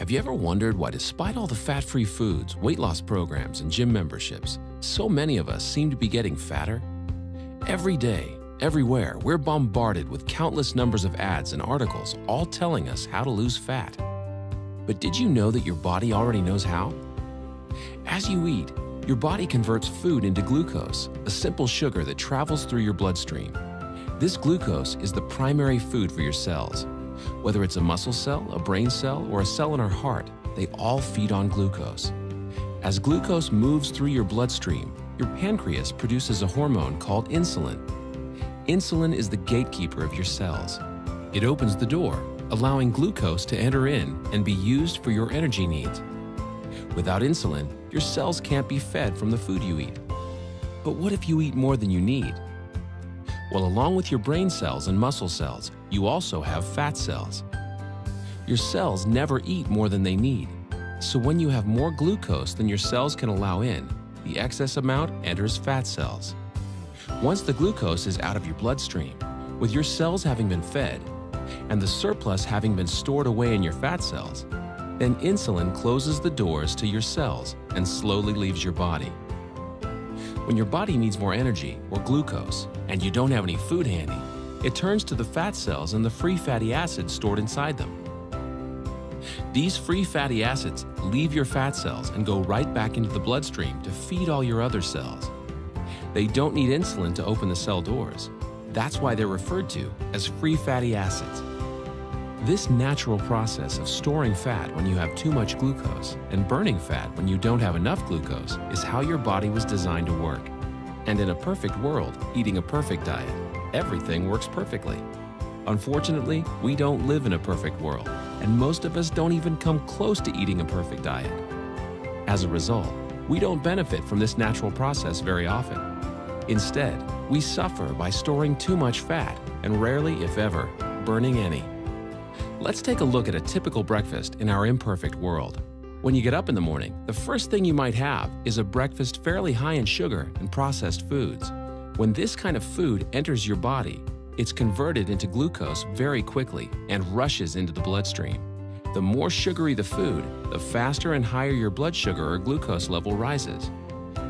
Have you ever wondered why, despite all the fat-free foods, weight loss programs, and gym memberships, so many of us seem to be getting fatter? Every day, everywhere, we're bombarded with countless numbers of ads and articles, all telling us how to lose fat. But did you know that your body already knows how? As you eat, your body converts food into glucose, a simple sugar that travels through your bloodstream. This glucose is the primary food for your cells. Whether it's a muscle cell, a brain cell, or a cell in our heart, they all feed on glucose. As glucose moves through your bloodstream, your pancreas produces a hormone called insulin. Insulin is the gatekeeper of your cells. It opens the door, allowing glucose to enter in and be used for your energy needs. Without insulin, your cells can't be fed from the food you eat. But what if you eat more than you need? Well, along with your brain cells and muscle cells, you also have fat cells. Your cells never eat more than they need. So when you have more glucose than your cells can allow in, the excess amount enters fat cells. Once the glucose is out of your bloodstream, with your cells having been fed, and the surplus having been stored away in your fat cells, then insulin closes the doors to your cells and slowly leaves your body. When your body needs more energy, or glucose, and you don't have any food handy, it turns to the fat cells and the free fatty acids stored inside them. These free fatty acids leave your fat cells and go right back into the bloodstream to feed all your other cells. They don't need insulin to open the cell doors. That's why they're referred to as free fatty acids. This natural process of storing fat when you have too much glucose and burning fat when you don't have enough glucose is how your body was designed to work. And in a perfect world, eating a perfect diet, everything works perfectly. Unfortunately, we don't live in a perfect world, and most of us don't even come close to eating a perfect diet. As a result, we don't benefit from this natural process very often. Instead, we suffer by storing too much fat and rarely, if ever, burning any. Let's take a look at a typical breakfast in our imperfect world. When you get up in the morning, the first thing you might have is a breakfast fairly high in sugar and processed foods. When this kind of food enters your body, it's converted into glucose very quickly and rushes into the bloodstream. The more sugary the food, the faster and higher your blood sugar or glucose level rises.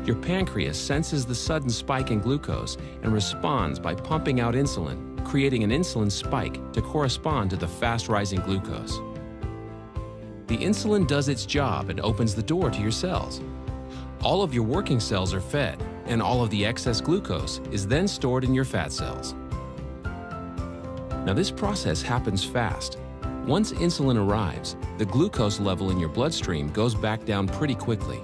Your pancreas senses the sudden spike in glucose and responds by pumping out insulin, creating an insulin spike to correspond to the fast-rising glucose. The insulin does its job and opens the door to your cells. All of your working cells are fed, and all of the excess glucose is then stored in your fat cells. Now, this process happens fast. Once insulin arrives, the glucose level in your bloodstream goes back down pretty quickly.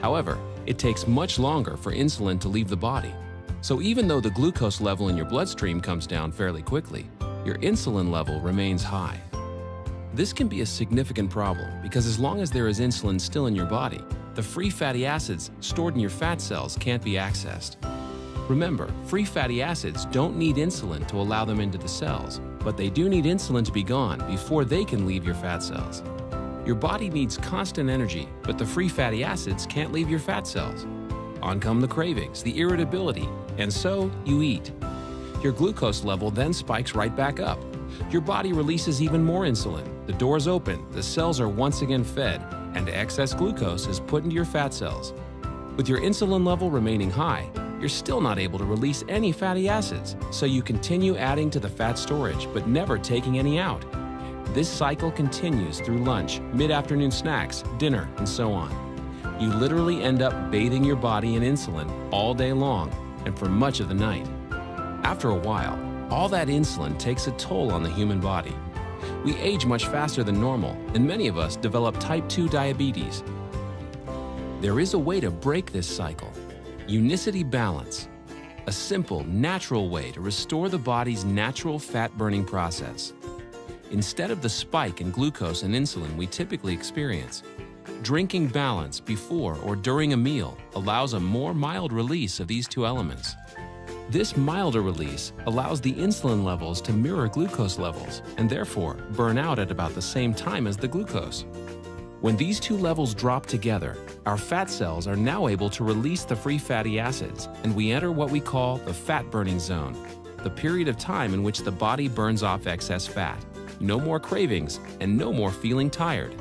However, it takes much longer for insulin to leave the body. So even though the glucose level in your bloodstream comes down fairly quickly, your insulin level remains high. This can be a significant problem because as long as there is insulin still in your body, the free fatty acids stored in your fat cells can't be accessed. Remember, free fatty acids don't need insulin to allow them into the cells, but they do need insulin to be gone before they can leave your fat cells. Your body needs constant energy, but the free fatty acids can't leave your fat cells. On come the cravings, the irritability, and so you eat. Your glucose level then spikes right back up. Your body releases even more insulin. The doors open, the cells are once again fed, and excess glucose is put into your fat cells. With your insulin level remaining high, you're still not able to release any fatty acids, so you continue adding to the fat storage but never taking any out. This cycle continues through lunch, mid-afternoon snacks, dinner, and so on. You literally end up bathing your body in insulin all day long and for much of the night. After a while, all that insulin takes a toll on the human body. We age much faster than normal, and many of us develop type 2 diabetes. There is a way to break this cycle: unicity balance, a simple, natural way to restore the body's natural fat-burning process. Instead of the spike in glucose and insulin we typically experience, drinking balance before or during a meal allows a more mild release of these two elements. This milder release allows the insulin levels to mirror glucose levels and therefore burn out at about the same time as the glucose. When these two levels drop together, our fat cells are now able to release the free fatty acids, and we enter what we call the fat-burning zone, the period of time in which the body burns off excess fat. No more cravings and no more feeling tired.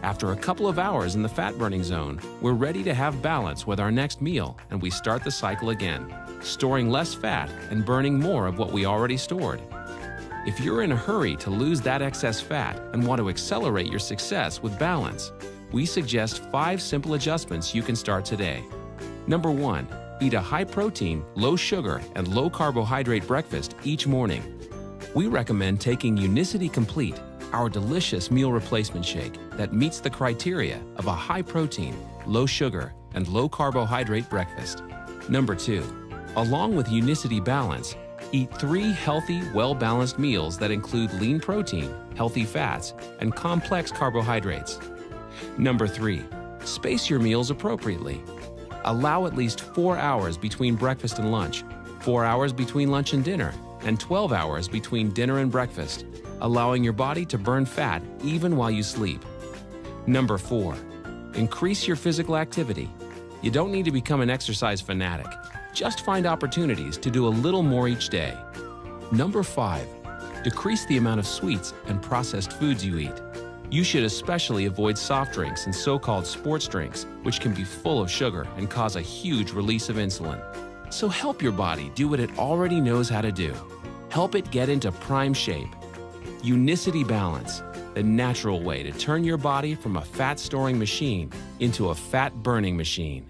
After a couple of hours in the fat-burning zone, we're ready to have balance with our next meal, and we start the cycle again, storing less fat and burning more of what we already stored. If you're in a hurry to lose that excess fat and want to accelerate your success with balance, we suggest 5 simple adjustments you can start today. Number 1, eat a high-protein, low-sugar, and low-carbohydrate breakfast each morning. We recommend taking Unicity Complete, our delicious meal replacement shake that meets the criteria of a high-protein, low-sugar, and low-carbohydrate breakfast. Number 2, along with Unicity Balance, eat 3 healthy, well-balanced meals that include lean protein, healthy fats, and complex carbohydrates. Number 3, space your meals appropriately. Allow at least 4 hours between breakfast and lunch, 4 hours between lunch and dinner, and 12 hours between dinner and breakfast, allowing your body to burn fat even while you sleep. Number 4, increase your physical activity. You don't need to become an exercise fanatic. Just find opportunities to do a little more each day. Number 5, decrease the amount of sweets and processed foods you eat. You should especially avoid soft drinks and so-called sports drinks, which can be full of sugar and cause a huge release of insulin. So help your body do what it already knows how to do. Help it get into prime shape. Unicity Balance, the natural way to turn your body from a fat-storing machine into a fat-burning machine.